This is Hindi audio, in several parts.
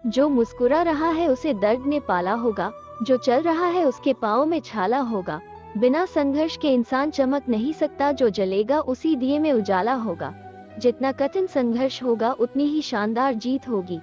जो मुस्कुरा रहा है उसे दर्द ने पाला होगा, जो चल रहा है उसके पाँव में छाला होगा। बिना संघर्ष के इंसान चमक नहीं सकता, जो जलेगा उसी दिए में उजाला होगा। जितना कठिन संघर्ष होगा उतनी ही शानदार जीत होगी।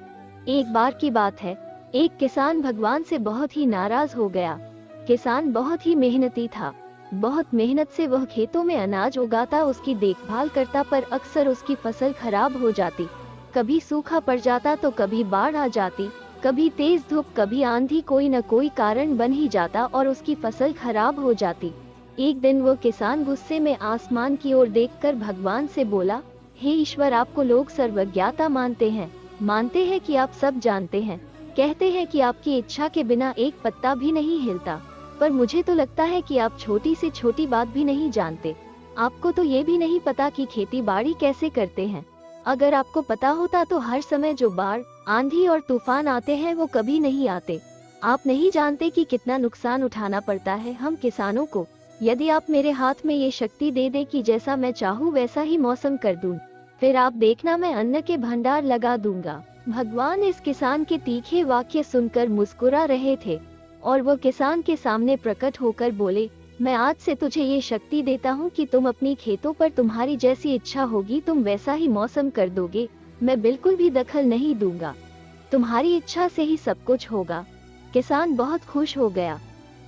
एक बार की बात है, एक किसान भगवान से बहुत ही नाराज हो गया। किसान बहुत ही मेहनती था, बहुत मेहनत से वह खेतों में अनाज उगाता, उसकी देखभाल करता, पर अक्सर उसकी फसल खराब हो जाती। कभी सूखा पड़ जाता तो कभी बाढ़ आ जाती, कभी तेज धूप, कभी आंधी, कोई न कोई कारण बन ही जाता और उसकी फसल खराब हो जाती। एक दिन वो किसान गुस्से में आसमान की ओर देखकर भगवान से बोला, हे ईश्वर, आपको लोग सर्वज्ञाता मानते हैं कि आप सब जानते हैं, कहते हैं कि आपकी इच्छा के बिना एक पत्ता भी नहीं हिलता, पर मुझे तो लगता है कि आप छोटी से छोटी बात भी नहीं जानते। आपको तो ये भी नहीं पता कि खेती बाड़ी कैसे करते हैं। अगर आपको पता होता तो हर समय जो बाढ़, आंधी और तूफान आते हैं वो कभी नहीं आते। आप नहीं जानते कि कितना नुकसान उठाना पड़ता है हम किसानों को। यदि आप मेरे हाथ में ये शक्ति दे दे कि जैसा मैं चाहूँ वैसा ही मौसम कर दूं, फिर आप देखना मैं अन्न के भंडार लगा दूंगा। भगवान इस किसान के तीखे वाक्य सुनकर मुस्कुरा रहे थे और वो किसान के सामने प्रकट होकर बोले, मैं आज से तुझे ये शक्ति देता हूँ कि तुम अपनी खेतों पर तुम्हारी जैसी इच्छा होगी तुम वैसा ही मौसम कर दोगे। मैं बिल्कुल भी दखल नहीं दूंगा, तुम्हारी इच्छा से ही सब कुछ होगा। किसान बहुत खुश हो गया।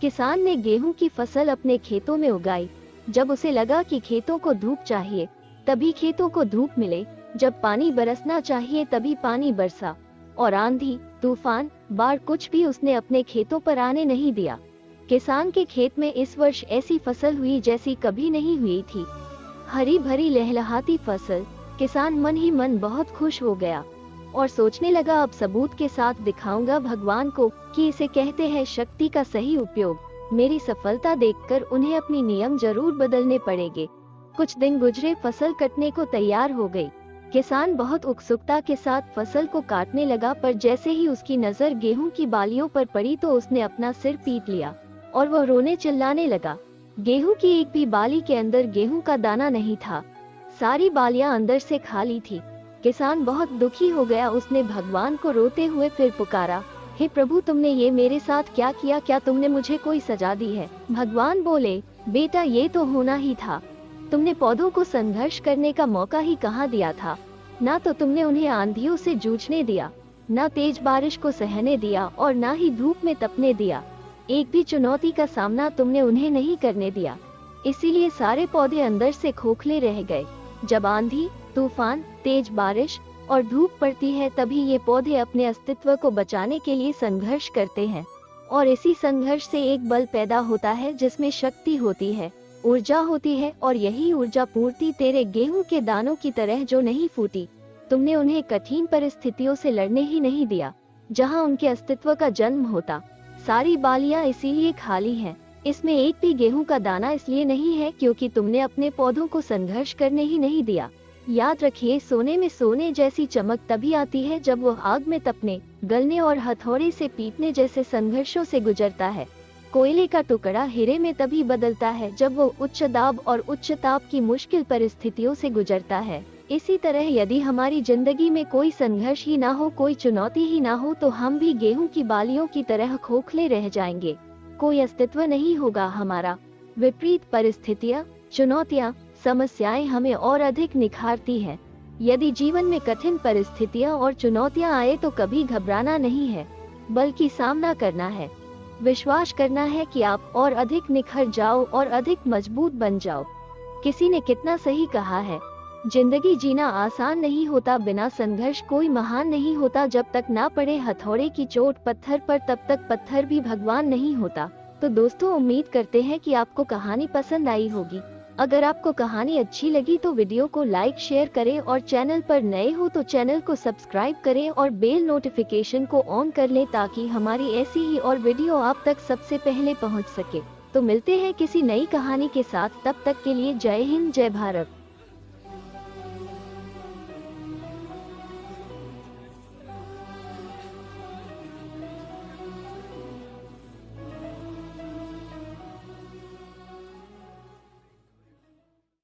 किसान ने गेहूं की फसल अपने खेतों में उगाई। जब उसे लगा कि खेतों को धूप चाहिए तभी खेतों को धूप मिले, जब पानी बरसना चाहिए तभी पानी बरसा, और आंधी, तूफान, बाढ़ कुछ भी उसने अपने खेतों पर आने नहीं दिया। किसान के खेत में इस वर्ष ऐसी फसल हुई जैसी कभी नहीं हुई थी। हरी भरी लहलहाती फसल। किसान मन ही मन बहुत खुश हो गया और सोचने लगा, अब सबूत के साथ दिखाऊंगा भगवान को कि इसे कहते हैं शक्ति का सही उपयोग। मेरी सफलता देखकर उन्हें अपनी नियम जरूर बदलने पड़ेंगे। कुछ दिन गुजरे, फसल कटने को तैयार हो गई। किसान बहुत उत्सुकता के साथ फसल को काटने लगा, पर जैसे ही उसकी नजर गेहूं की बालियों पर पड़ी तो उसने अपना सिर पीट लिया और वह रोने चिल्लाने लगा। गेहूं की एक भी बाली के अंदर गेहूं का दाना नहीं था, सारी बालियां अंदर से खाली थी। किसान बहुत दुखी हो गया। उसने भगवान को रोते हुए फिर पुकारा, हे प्रभु, तुमने ये मेरे साथ क्या किया? क्या तुमने मुझे कोई सजा दी है? भगवान बोले, बेटा, ये तो होना ही था। तुमने पौधों को संघर्ष करने का मौका ही कहाँ दिया था? ना तो तुमने उन्हें आंधियों से जूझने दिया, ना तेज बारिश को सहने दिया और ना ही धूप में तपने दिया। एक भी चुनौती का सामना तुमने उन्हें नहीं करने दिया, इसीलिए सारे पौधे अंदर से खोखले रह गए। जब आंधी, तूफान, तेज बारिश और धूप पड़ती है तभी ये पौधे अपने अस्तित्व को बचाने के लिए संघर्ष करते हैं, और इसी संघर्ष से एक बल पैदा होता है जिसमें शक्ति होती है, ऊर्जा होती है, और यही ऊर्जा पूर्ति तेरे गेहूं के दानों की तरह जो नहीं फूटी। तुमने उन्हें कठिन परिस्थितियों से लड़ने ही नहीं दिया जहां उनके अस्तित्व का जन्म होता। सारी बालियां इसीलिए खाली हैं। इसमें एक भी गेहूं का दाना इसलिए नहीं है क्योंकि तुमने अपने पौधों को संघर्ष करने ही नहीं दिया। याद रखिए, सोने में सोने जैसी चमक तभी आती है जब वह आग में तपने, गलने और हथौड़े से पीटने जैसे संघर्षों से गुजरता है। कोयले का टुकड़ा हीरे में तभी बदलता है जब वो उच्च दाब और उच्च ताप की मुश्किल परिस्थितियों से गुजरता है। इसी तरह यदि हमारी जिंदगी में कोई संघर्ष ही ना हो, कोई चुनौती ही ना हो, तो हम भी गेहूं की बालियों की तरह खोखले रह जाएंगे। कोई अस्तित्व नहीं होगा हमारा। विपरीत परिस्थितियां, चुनौतियां, समस्याएं हमें और अधिक निखारती हैं। यदि जीवन में कठिन परिस्थितियां और चुनौतियां आए तो कभी घबराना नहीं है, बल्कि सामना करना है। विश्वास करना है कि आप और अधिक निखर जाओ और अधिक मजबूत बन जाओ। किसी ने कितना सही कहा है, जिंदगी जीना आसान नहीं होता, बिना संघर्ष कोई महान नहीं होता। जब तक ना पड़े हथौड़े की चोट पत्थर पर तब तक पत्थर भी भगवान नहीं होता। तो दोस्तों, उम्मीद करते हैं कि आपको कहानी पसंद आई होगी। अगर आपको कहानी अच्छी लगी तो वीडियो को लाइक शेयर करें, और चैनल पर नए हो तो चैनल को सब्सक्राइब करें और बेल नोटिफिकेशन को ऑन कर लें ताकि हमारी ऐसी ही और वीडियो आप तक सबसे पहले पहुंच सके। तो मिलते हैं किसी नई कहानी के साथ, तब तक के लिए जय हिंद, जय भारत।